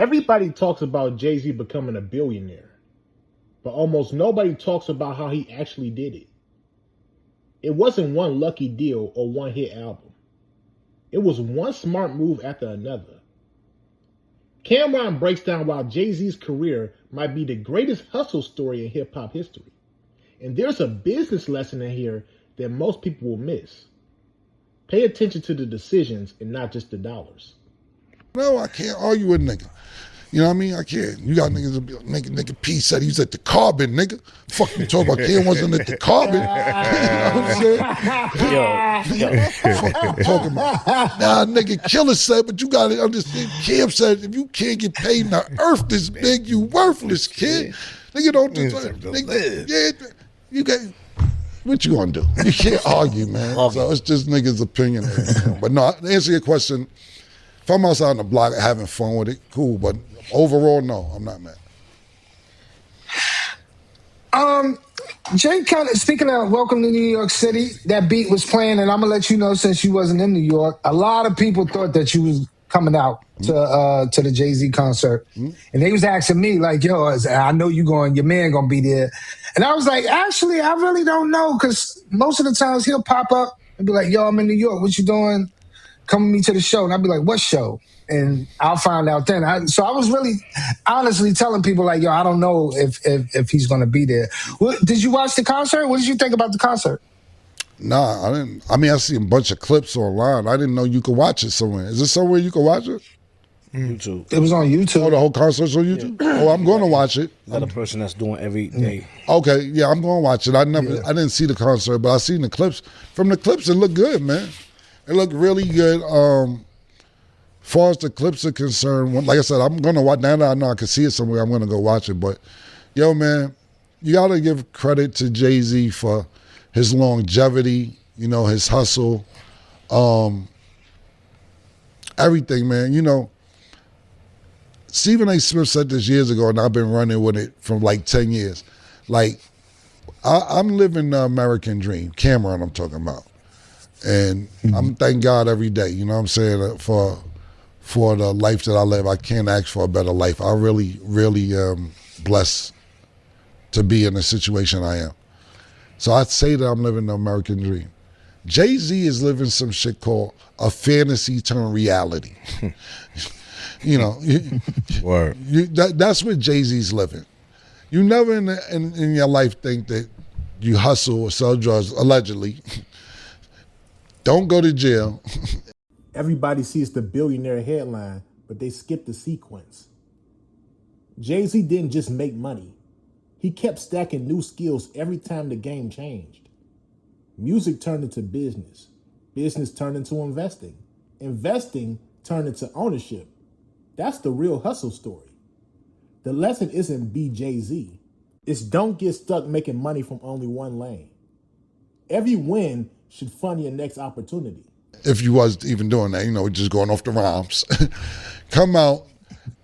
Everybody talks about Jay-Z becoming a billionaire, but almost nobody talks about how he actually did it. It wasn't one lucky deal or one hit album. It was one smart move after another. Cameron breaks down why Jay-Z's career might be the greatest hustle story in hip-hop history. And there's a business lesson in here that most people will miss. Pay attention to the decisions and not just the dollars. No, I can't argue with nigga. You know what I mean? I can't. You got niggas that be like, nigga P said he was at the Carbon, nigga. Fuck you talking about Cam wasn't at the Carbon. You know what I'm saying? Fuck you talking about. Nah, nigga Killer said, but you gotta understand, Cam said, if you can't get paid in the earth this big, you worthless, kid. Nigga don't just nigga, yeah, you got what you gonna do? You can't argue, man. So it's just niggas' opinion. But no, to answer your question, if I'm outside on the block having fun with it, cool. But overall, no, I'm not mad. Jay, kind of speaking of Welcome to New York City, that beat was playing, and I'm gonna let you know since you wasn't in New York, a lot of people thought that you was coming out to the Jay-Z concert, and they was asking me like, "Yo, I know you going, your man gonna be there," and I was like, "Actually, I really don't know, because most of the times he'll pop up and be like, "Yo, I'm in New York. What you doing? Come with me to the show," and I'd be like, "What show?" And I'll find out then. So I was really honestly telling people like, "Yo, I don't know if he's going to be there." Did you watch the concert? What did you think about the concert? Nah, I didn't. I mean, I see a bunch of clips online. I didn't know you could watch it somewhere. Is there somewhere you could watch it? YouTube. It was on YouTube. Oh, the whole concert's on YouTube? Yeah. Oh, I'm going to watch it. Another person that's doing every day. Okay, yeah, I'm going to watch it. I didn't see the concert, but I seen the clips. From the clips, it looked good, man. It looked really good. As far as the clips are concerned, like I said, I'm going to watch. Now that I know I can see it somewhere, I'm going to go watch it. But, yo, man, you got to give credit to Jay-Z for his longevity, you know, his hustle, everything, man. You know, Stephen A. Smith said this years ago, and I've been running with it for like 10 years. Like, I'm living the American dream. Cameron, I'm talking about. And I'm thank God every day, you know what I'm saying, for the life that I live. I can't ask for a better life. I really, really am blessed to be in the situation I am. So I'd say that I'm living the American dream. Jay-Z is living some shit called a fantasy turned reality. You know, Word. That's what Jay-Z's living. You never in your life think that you hustle or sell drugs, allegedly. Don't go to jail. Everybody sees the billionaire headline, but they skip the sequence. Jay-Z didn't just make money. He kept stacking new skills every time the game changed. Music turned into business. Business turned into investing. Investing turned into ownership. That's the real hustle story. The lesson isn't be Jay-Z. It's don't get stuck making money from only one lane. Every win should fund your next opportunity. If you was even doing that, you know, just going off the rhymes. Come out,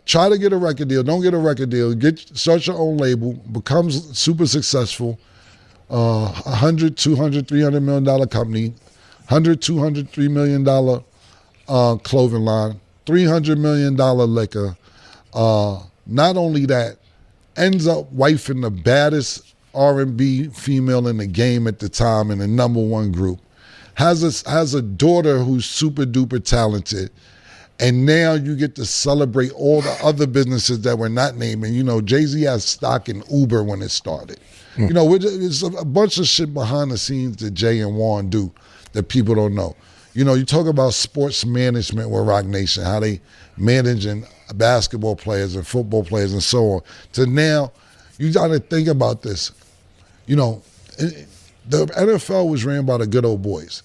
try to get a record deal, don't get a record deal, start your own label, becomes super successful, $100, $200, $300 million company, $100, $200, $3 million clothing line, $300 million liquor. Not only that, ends up wifing the baddest R&B female in the game at the time in the #1 group. Has a daughter who's super duper talented, and now you get to celebrate all the other businesses that we're not naming. You know, Jay-Z has stock in Uber when it started. You know, it's a bunch of shit behind the scenes that Jay and Warren do that people don't know. You know, you talk about sports management with Roc Nation, how they managing basketball players and football players and so on. To now, you got to think about this. You know, the NFL was ran by the good old boys.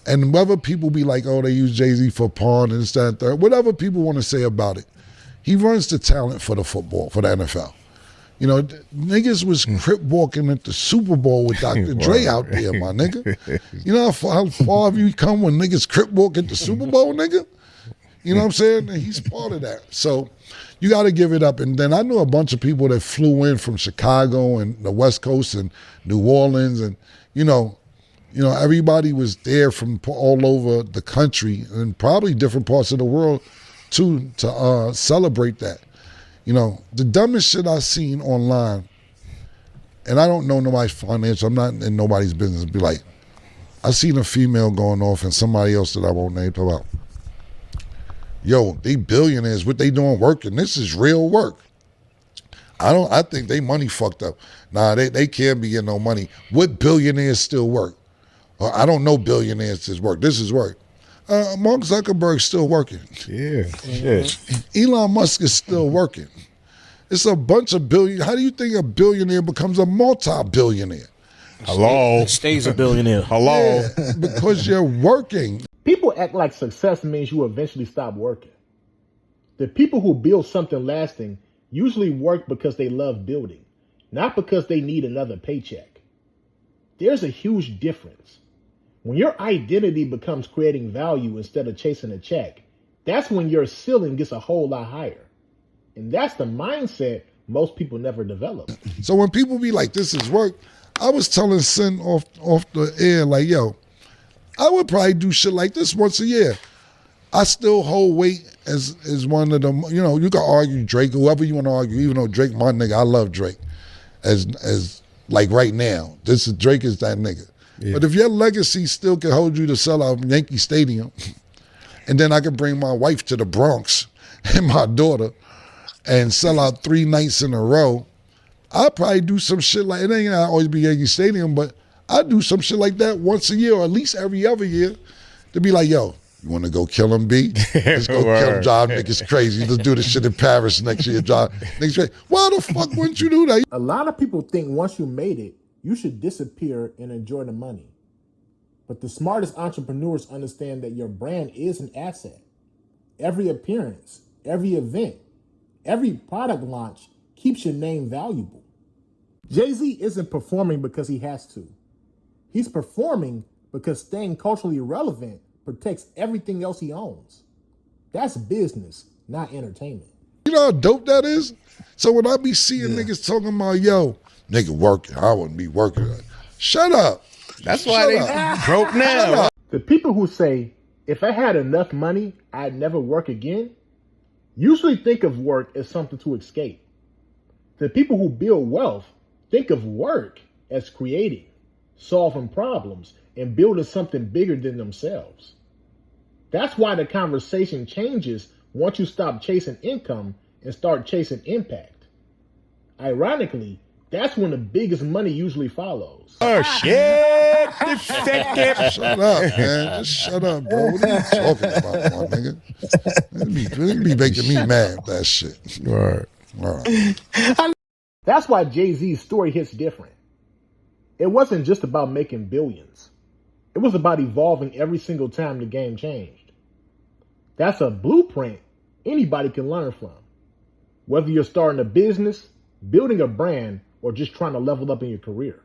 And whether people be like, oh, they use Jay-Z for pawn and this, that, and third, whatever people want to say about it, he runs the talent for the football, for the NFL. You know, niggas was crip walking at the Super Bowl with Dr. Dre out there, my nigga. You know how far have you come when niggas crip walk at the Super Bowl, nigga? You know what I'm saying? And he's part of that. So you got to give it up. And then I knew a bunch of people that flew in from Chicago and the West Coast and New Orleans, and you know, everybody was there from all over the country and probably different parts of the world too to celebrate that. You know, the dumbest shit I seen online, and I don't know nobody's financial, I'm not in nobody's business, be like, I seen a female going off and somebody else that I won't name talk about, yo, they billionaires, what they doing working? This is real work. I think they money fucked up. Nah, they can't be getting no money. What billionaires still work? I don't know billionaires that work. This is work. Mark Zuckerberg's still working. Yeah. Shit. Elon Musk is still working. It's a bunch of billion. How do you think a billionaire becomes a multi-billionaire? Hello. Stays a billionaire. Hello. Yeah, because you're working. People act like success means you eventually stop working. The people who build something lasting usually work because they love building, not because they need another paycheck. There's a huge difference. When your identity becomes creating value instead of chasing a check, that's when your ceiling gets a whole lot higher. And that's the mindset most people never develop. So when people be like, this is work, I was telling Sin off the air, like, yo, I would probably do shit like this once a year. I still hold weight as one of them, you know, you can argue Drake, whoever you want to argue, even though Drake, my nigga, I love Drake. As like right now, Drake is that nigga. Yeah. But if your legacy still can hold you to sell out Yankee Stadium, and then I can bring my wife to the Bronx and my daughter and sell out 3 nights in a row, I'll probably do some shit like, it ain't gonna always be Yankee Stadium, but I do some shit like that once a year or at least every other year to be like, yo, you want to go kill him, B? Let's go kill him, drive niggas crazy. Let's do this shit in Paris next year, drive niggas crazy. Why the fuck wouldn't you do that? A lot of people think once you made it, you should disappear and enjoy the money. But the smartest entrepreneurs understand that your brand is an asset. Every appearance, every event, every product launch keeps your name valuable. Jay-Z isn't performing because he has to. He's performing because staying culturally relevant protects everything else he owns. That's business, not entertainment. You know how dope that is? So when I be seeing niggas talking about, yo, nigga working, I wouldn't be working. Shut up. That's why they broke now. The people who say, if I had enough money, I'd never work again, usually think of work as something to escape. The people who build wealth think of work as creating, solving problems, and building something bigger than themselves. That's why the conversation changes once you stop chasing income and start chasing impact. Ironically, that's when the biggest money usually follows. Oh, shit. Shut up, man. Just shut up, bro. What are you talking about, my nigga? It be making me mad, that shit. Right. All right. That's why Jay-Z's story hits different. It wasn't just about making billions. It was about evolving every single time the game changed. That's a blueprint anybody can learn from. Whether you're starting a business, building a brand, or just trying to level up in your career.